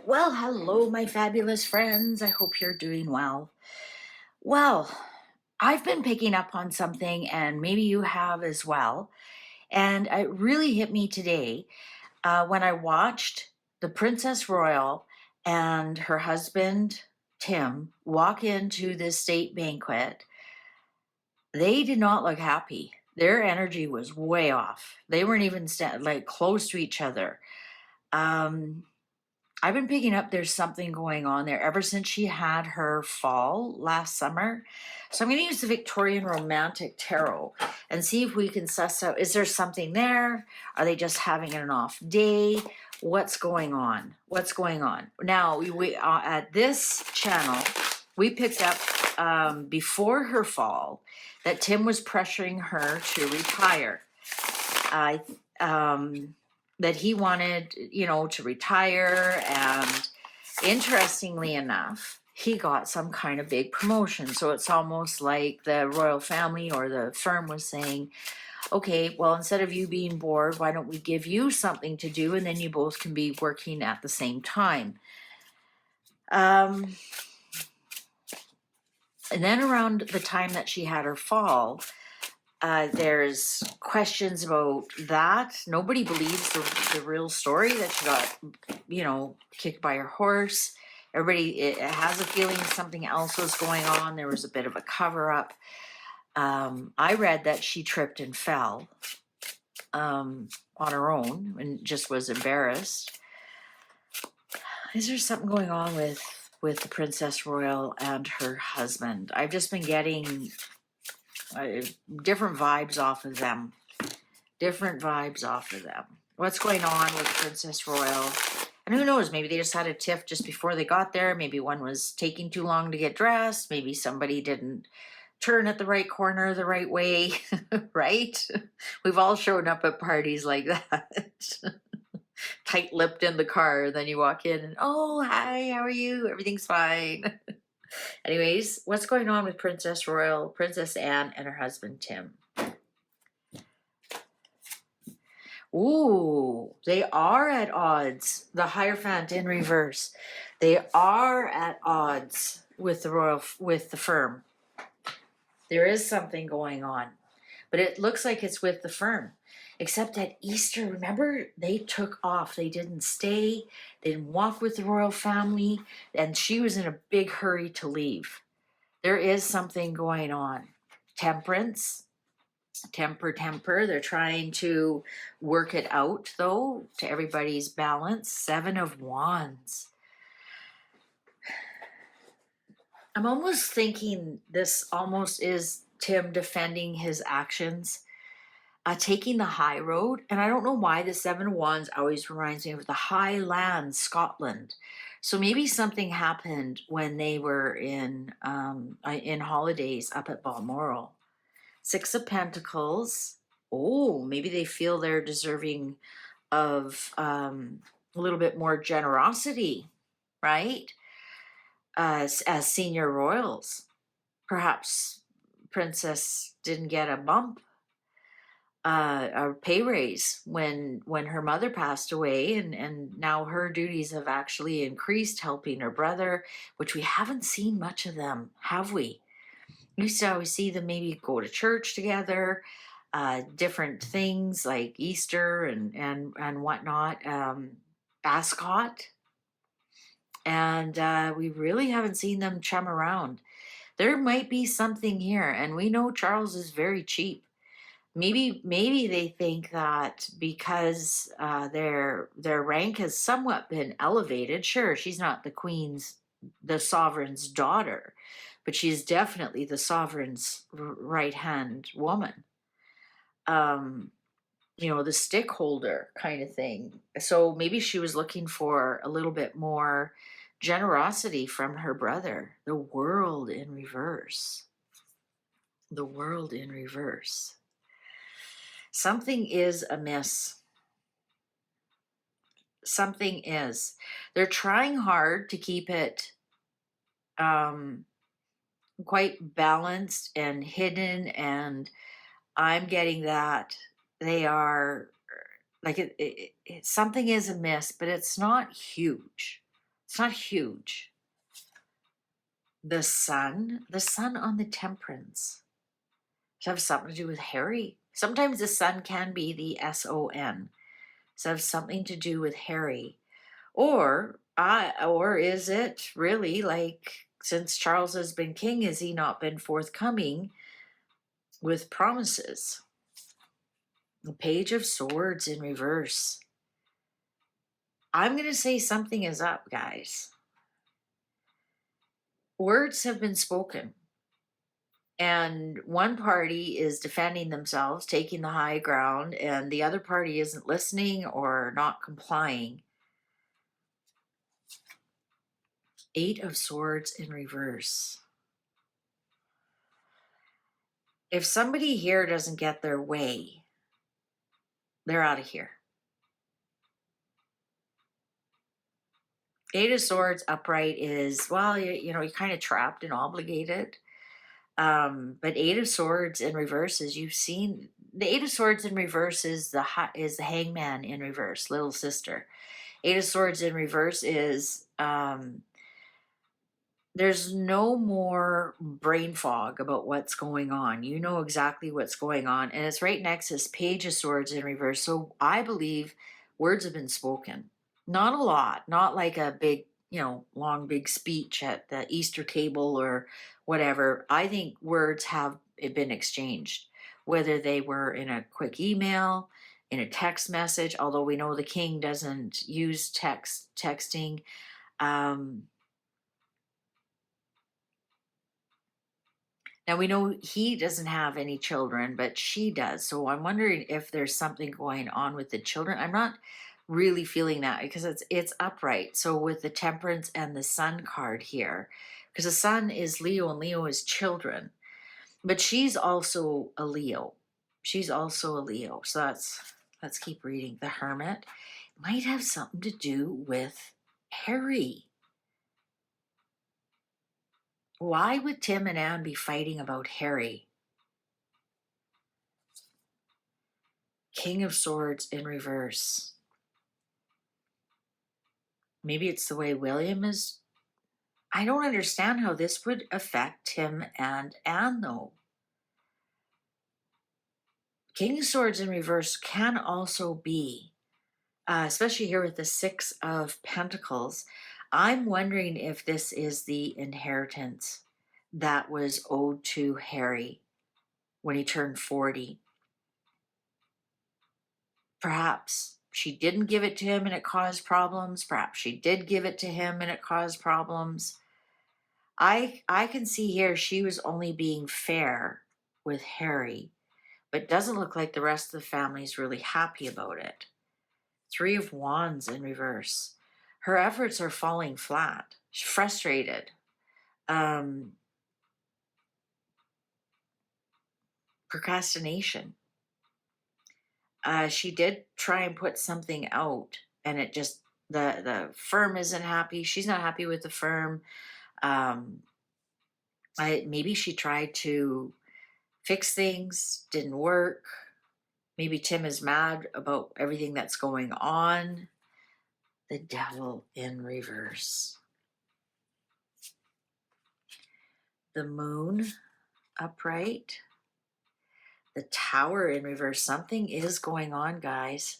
Well, hello, my fabulous friends. I hope you're doing well. Well, I've been picking up on something, and maybe you have as well. And it really hit me today when I watched the Princess Royal and her husband, Tim, walk into this state banquet. They did not look happy. Their energy was way off. They weren't even like close to each other. Um, I've been picking up there's something going on there ever since she had her fall last summer. So I'm going to use the Victorian Romantic Tarot and see if we can suss out, is there something there? Are they just having an off day? What's going on? What's going on? Now, we at this channel, we picked up before her fall that Tim was pressuring her to retire. I that he wanted, to retire. And interestingly enough, he got some kind of big promotion. So it's almost like the royal family or the firm was saying, okay, well, instead of you being bored, why don't we give you something to do? And then you both can be working at the same time. And then around the time that she had her fall, there's questions about that. Nobody believes the real story that she got, kicked by her horse. Everybody has a feeling something else was going on. There was a bit of a cover up. I read that she tripped and fell on her own and just was embarrassed. Is there something going on with the Princess Royal and her husband? I've just been getting different vibes off of them. What's going on with Princess Royal? And who knows, maybe they just had a tiff just before they got there. Maybe one was taking too long to get dressed. Maybe somebody didn't turn at the right corner the right way, right? We've all shown up at parties like that. Tight-lipped in the car, then you walk in and, oh, hi, how are you? Everything's fine. Anyways, what's going on with Princess Royal, Princess Anne, and her husband, Tim? Ooh, they are at odds. The Hierophant in reverse. They are at odds with the firm. There is something going on, but it looks like it's with the firm. Except at Easter, remember, they took off. They didn't stay. They didn't walk with the royal family, and she was in a big hurry to leave. There is something going on. Temperance, temper. They're trying to work it out, though, to everybody's balance. 7 of Wands. I'm almost thinking this almost is Tim defending his actions, taking the high road. And I don't know why the 7 of Wands always reminds me of the Highlands, Scotland. So maybe something happened when they were in holidays up at Balmoral. 6 of Pentacles. Oh, maybe they feel they're deserving of a little bit more generosity, right? As senior royals. Perhaps Princess didn't get a bump, a pay raise when her mother passed away, and now her duties have actually increased, helping her brother, which we haven't seen much of them, have we? We used to always see them maybe go to church together, different things like Easter and whatnot, Ascot, and we really haven't seen them chum around. There might be something here, and we know Charles is very cheap. Maybe they think that because their rank has somewhat been elevated. Sure, she's not the sovereign's daughter, but she's definitely the sovereign's right-hand woman. The stick holder kind of thing. So maybe she was looking for a little bit more generosity from her brother. The World in reverse. The World in reverse. Something is amiss. Something is. They're trying hard to keep it quite balanced and hidden, and I'm getting that they are like something is amiss, but it's not huge. It's not huge. The sun on the temperance. Does it have something to do with Harry? Sometimes the sun can be the S-O-N. Does it have something to do with Harry? Or is it really like, since Charles has been king, has he not been forthcoming with promises? The Page of Swords in reverse. I'm going to say something is up, guys. Words have been spoken. And one party is defending themselves, taking the high ground, and the other party isn't listening or not complying. Eight of Swords in reverse. If somebody here doesn't get their way, they're out of here. Eight of Swords upright is, well, you're kind of trapped and obligated. But Eight of Swords in reverse, as you've seen, the Eight of Swords in reverse is the Hangman in reverse, little sister. Eight of Swords in reverse is there's no more brain fog about what's going on. You know exactly what's going on, and it's right next to this Page of Swords in reverse. So I believe words have been spoken. Not a lot, not like a big, long, big speech at the Easter table or whatever. I think words have been exchanged, whether they were in a quick email, in a text message, although we know the king doesn't use texting. Now we know he doesn't have any children, but she does. So I'm wondering if there's something going on with the children. I'm not really feeling that because it's upright. So with the Temperance and the Sun card here, because the Sun is Leo and Leo is children, but she's also a Leo. She's also a Leo. So let's keep reading. The Hermit might have something to do with Harry. Why would Tim and Anne be fighting about Harry? King of Swords in reverse. Maybe it's the way William is. I don't understand how this would affect Tim and Anne, though. King of Swords in reverse can also be, especially here with the Six of Pentacles, I'm wondering if this is the inheritance that was owed to Harry when he turned 40. Perhaps she didn't give it to him and it caused problems. Perhaps she did give it to him and it caused problems. I can see here she was only being fair with Harry, but doesn't look like the rest of the family is really happy about it. Three of Wands in reverse. Her efforts are falling flat. She's frustrated. Procrastination. She did try and put something out, and it just, the firm isn't happy. She's not happy with the firm. Maybe she tried to fix things, didn't work. Maybe Tim is mad about everything that's going on. The Devil in reverse. The Moon upright. The Tower in reverse. Something is going on, guys.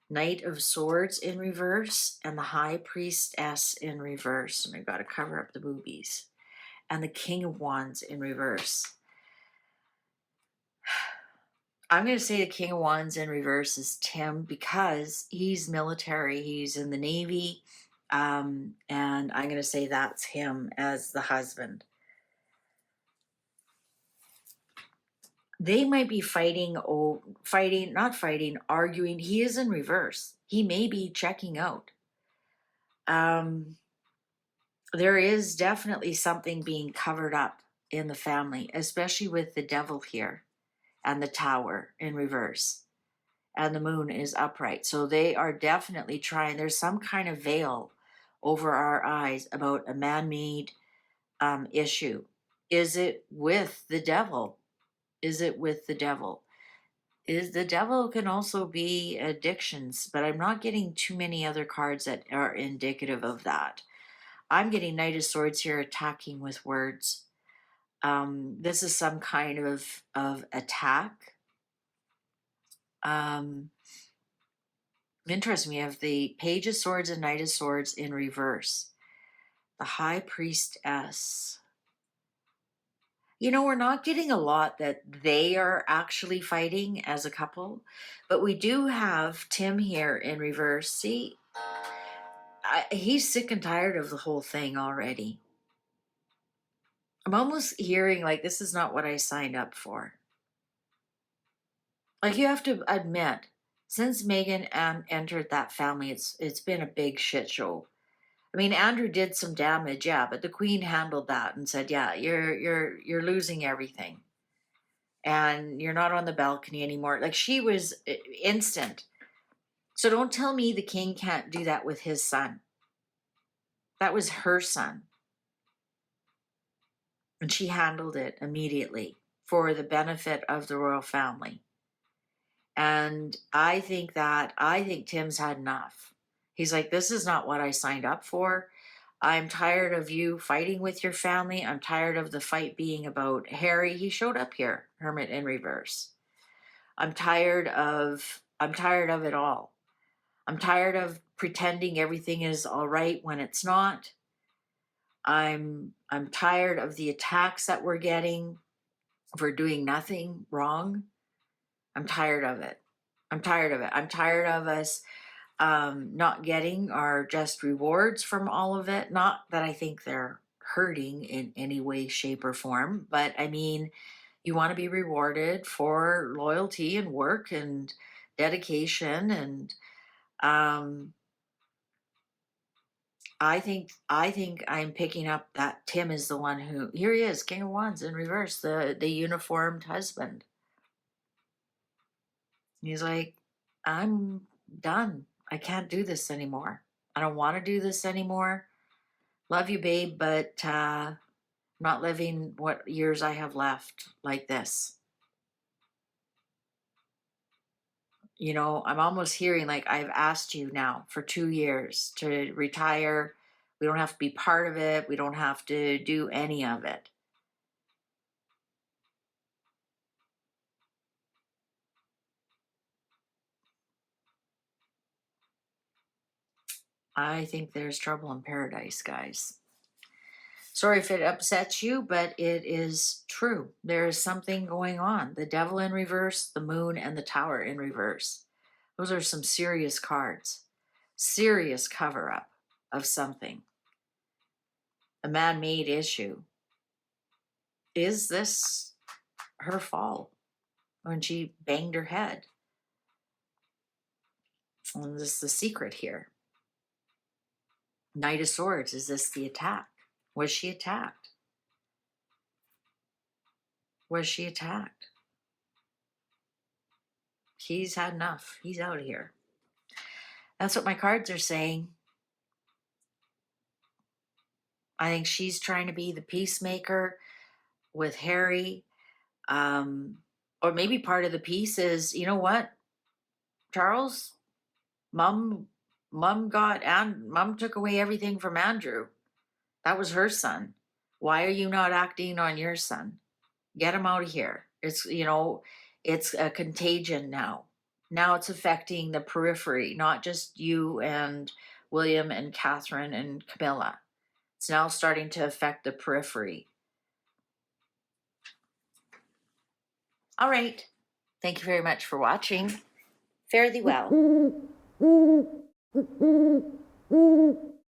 Knight of Swords in reverse and the High Priestess in reverse. And I've got to cover up the boobies. And the King of Wands in reverse. I'm going to say the King of Wands in reverse is Tim because he's military. He's in the Navy. And I'm going to say that's him as the husband. They might be arguing. He is in reverse. He may be checking out. There is definitely something being covered up in the family, especially with the Devil here and the Tower in reverse. And the Moon is upright. So they are definitely trying. There's some kind of veil over our eyes about a man-made issue. Is it with the Devil? Is it with the Devil? The Devil can also be addictions, but I'm not getting too many other cards that are indicative of that. I'm getting Knight of Swords here, attacking with words. This is some kind of attack. Interesting, we have the Page of Swords and Knight of Swords in reverse. The High Priestess. You know, we're not getting a lot that they are actually fighting as a couple, but we do have Tim here in reverse. See, he's sick and tired of the whole thing already. I'm almost hearing like, this is not what I signed up for. Like, you have to admit, since Megan entered that family, it's been a big shit show. I mean, Andrew did some damage, yeah, but the Queen handled that and said, "Yeah, you're losing everything, and you're not on the balcony anymore." Like, she was instant. So don't tell me the King can't do that with his son. That was her son, and she handled it immediately for the benefit of the royal family. And I think Tim's had enough. He's like, this is not what I signed up for. I'm tired of you fighting with your family. I'm tired of the fight being about Harry. He showed up here, Hermit in reverse. I'm tired of it all. I'm tired of pretending everything is all right when it's not. I'm tired of the attacks that we're getting for doing nothing wrong. I'm tired of it. I'm tired of it. I'm tired of us not getting our just rewards from all of it. Not that I think they're hurting in any way, shape, or form, but I mean, you want to be rewarded for loyalty and work and dedication. And I think I'm picking up that Tim is the one who, here he is, King of Wands in reverse, the uniformed husband. He's like, I'm done. I can't do this anymore. I don't want to do this anymore. Love you, babe, but not living what years I have left like this. You know, I'm almost hearing like, I've asked you now for 2 years to retire. We don't have to be part of it. We don't have to do any of it. I think there's trouble in paradise, guys. Sorry if it upsets you, but it is true. There is something going on. The Devil in reverse, the Moon, and the Tower in reverse. Those are some serious cards. Serious cover-up of something. A man-made issue. Is this her fault when she banged her head? And this is the secret here. Knight of Swords, is this the attack? Was she attacked? Was she attacked? He's had enough. He's out of here. That's what my cards are saying. I think she's trying to be the peacemaker with Harry. Or maybe part of the piece is, you know what, Charles, mom took away everything from Andrew. That was her son. Why are you not acting on your son? Get him out of here. It's, you know, it's a contagion now. Now it's affecting the periphery, not just you and William and Catherine and Camilla. It's now starting to affect the periphery. All right. Thank you very much for watching. Fare thee well.